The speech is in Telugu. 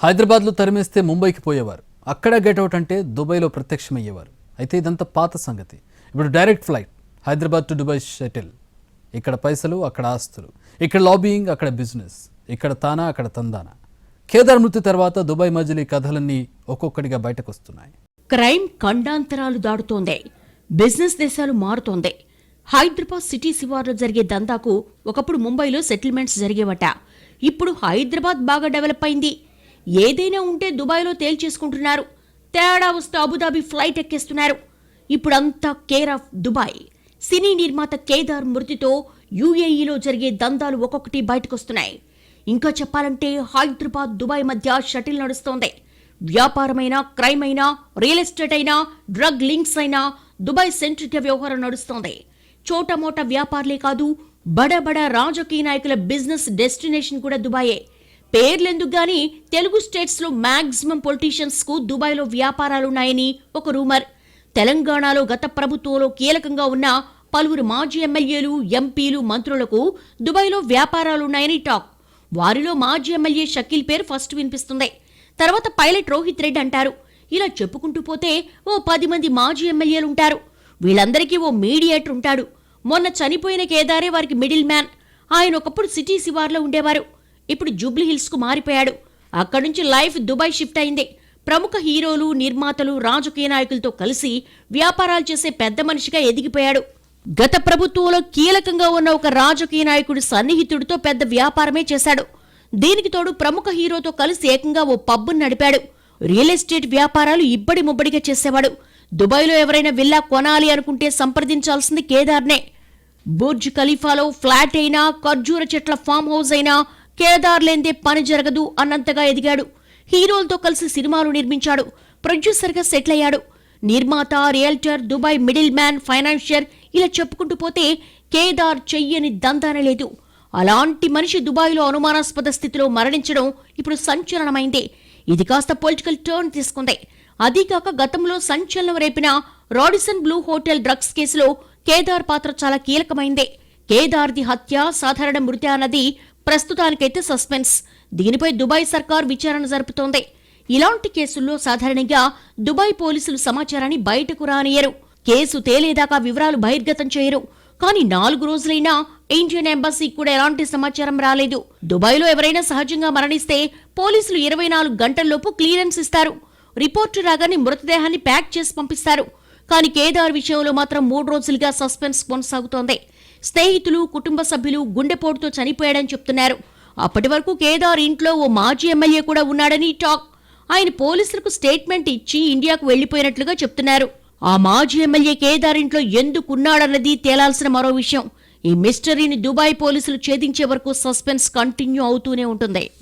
హైదరాబాద్లో తరిమేస్తే ముంబైకి పోయేవారు, అక్కడ గెట్అవుట్ అంటే దుబాయ్లో ప్రత్యక్షమయ్యేవారు. అయితే ఇదంతా పాత సంగతి. ఇప్పుడు direct flight Hyderabad to Dubai shuttle. ఇక్కడ పైసలు, అక్కడ ఆస్తులు, ఇక్కడ లాబియింగ్, అక్కడ బిజినెస్, ఇక్కడ తానా, అక్కడ తందానా. కేదార్ మృతి తర్వాత దుబాయ్ మజిలీ కథలన్నీ ఒక్కొక్కటిగా బయటకు వస్తున్నాయి. క్రైమ్ ఖండాంతరాలు దాడుతోంది, బిజినెస్ దేశాలు మారుతోంది. హైదరాబాద్ సిటీ శివార్లో జరిగే దందాకు ఒకప్పుడు ముంబైలో సెటిల్మెంట్స్ జరిగేవట. ఇప్పుడు హైదరాబాద్ బాగా డెవలప్ అయింది. ఏదైనా ఉంటే దుబాయ్లో తేల్చేసుకుంటున్నారు. తేడా వస్తే అబుదాబి ఫ్లైట్ ఎక్కేస్తున్నారు. ఇప్పుడంతా కేర్ ఆఫ్ దుబాయ్. సినీ నిర్మాత కేదార్ మృతితో యూఏఈలో జరిగే దందాలు ఒక్కొక్కటి బయటకొస్తున్నాయి. ఇంకా చెప్పాలంటే హైదరాబాద్ దుబాయ్ మధ్య షటిల్ నడుస్తోంది. వ్యాపారమైనా, క్రైమ్ అయినా, రియల్ ఎస్టేట్ అయినా, డ్రగ్ లింక్స్ అయినా దుబాయ్ సెంట్రిక్ వ్యవహారం నడుస్తోంది. చోటమోట వ్యాపారులే కాదు, బడబడ రాజకీయ నాయకుల బిజినెస్ డెస్టినేషన్ కూడా దుబాయే. పేర్లెందుకు గానీ తెలుగు స్టేట్స్ లో మాక్సిమం పొలిటీషియన్స్ కు దుబాయ్లో వ్యాపారాలున్నాయని ఒక రూమర్. తెలంగాణలో గత ప్రభుత్వంలో కీలకంగా ఉన్న పలువురు మాజీ ఎమ్మెల్యేలు, ఎంపీలు, మంత్రులకు దుబాయ్లో వ్యాపారాలున్నాయని టాక్. వారిలో మాజీ ఎమ్మెల్యే షకీల్ పేరు ఫస్ట్ వినిపిస్తుంది. తర్వాత పైలట్ రోహిత్ రెడ్డి అంటారు. ఇలా చెప్పుకుంటూ పోతే ఓ 10 మంది మాజీ ఎమ్మెల్యేలుంటారు. వీళ్ళందరికీ ఓ మీడియేటర్ ఉంటాడు. మొన్న చనిపోయిన కేదారే వారికి మిడిల్ మ్యాన్. ఆయన ఒకప్పుడు సిటీ శివార్లో ఉండేవారు. ఇప్పుడు జూబ్లీ హిల్స్ కు మారిపోయాడు. అక్కడి నుంచి లైఫ్ దుబాయ్ షిఫ్ట్ అయింది. ప్రముఖ హీరోలు, నిర్మాతలు, రాజకీయ నాయకులతో కలిసి వ్యాపారాలు చేసే పెద్ద మనిషిగా ఎదిగిపోయాడు. గత ప్రభుత్వంలో కీలకంగా ఉన్న ఒక రాజకీయ నాయకుడి సన్నిహితుడితో పెద్ద వ్యాపారమే చేశాడు. దీనికి తోడు ప్రముఖ హీరోతో కలిసి ఏకంగా ఓ పబ్బును నడిపాడు. రియల్ ఎస్టేట్ వ్యాపారాలు ఇబ్బడి ముబ్బడిగా చేసేవాడు. దుబాయ్లో ఎవరైనా విల్లా కొనాలి అనుకుంటే సంప్రదించాల్సింది కేదార్నే. బుర్జ్ ఖలీఫాలో ఫ్లాట్ అయినా, ఖర్జూర చెట్ల ఫామ్ హౌస్ అయినా కేదార్ లేందే పని జరగదు అన్నంతగా ఎదిగాడు. హీరోలతో కలిసి సినిమాలు నిర్మించాడు. ప్రొడ్యూసర్గా సెటిల్ అయ్యాడు. నిర్మాత, realtor, Dubai middle man, financier, ఇలా చెప్పుకుంటూ పోతే కేదార్ చెయ్యని దందానే లేదు. అలాంటి మనిషి దుబాయ్లో అనుమానాస్పద స్థితిలో మరణించడం ఇప్పుడు సంచలనమైంది. ఇది కాస్త పొలిటికల్ టర్న్ తీసుకుంది. అదీకాక గతంలో సంచలనం రేపిన రాడిసన్ బ్లూ హోటల్ డ్రగ్స్ కేసులో కేదార్ పాత్ర చాలా కీలకమైంది. కేదార్ది హత్య, సాధారణ మృతి అన్నది ప్రస్తుతానికైతే సస్పెన్స్. దీనిపై దుబాయ్ సర్కార్ విచారణ జరుపుతోంది. ఇలాంటి కేసుల్లో సాధారణంగా దుబాయ్ పోలీసులు సమాచారాన్ని బయటకు రానియరు. కేసు తేలేదాకా వివరాలు బహిర్గతం చేయరు. కానీ 4 రోజులైనా ఇండియన్ ఎంబసీకి కూడా ఎలాంటి సమాచారం రాలేదు. దుబాయ్లో ఎవరైనా సహజంగా మరణిస్తే పోలీసులు 24 గంటల్లోపు క్లియరెన్స్ ఇస్తారు. రిపోర్టు రాగానే మృతదేహాన్ని ప్యాక్ చేసి పంపిస్తారు. కానీ కేదార్ విషయంలో మాత్రం 3 రోజులుగా సస్పెన్స్ కొనసాగుతోంది. స్నేహితులు, కుటుంబ సభ్యులు గుండెపోటుతో చనిపోయాడని చెప్తున్నారు. అప్పటి వరకు కేదార్ ఇంట్లో ఓ మాజీ ఎమ్మెల్యే కూడా ఉన్నాడని టాక్. ఆయన పోలీసులకు స్టేట్మెంట్ ఇచ్చి ఇండియాకు వెళ్లిపోయినట్లుగా చెప్తున్నారు. ఆ మాజీ ఎమ్మెల్యే కేదార్ ఇంట్లో ఎందుకున్నాడన్నది తేలాల్సిన మరో విషయం. ఈ మిస్టరీని దుబాయ్ పోలీసులు ఛేదించే వరకు సస్పెన్స్ కంటిన్యూ అవుతూనే ఉంటుంది.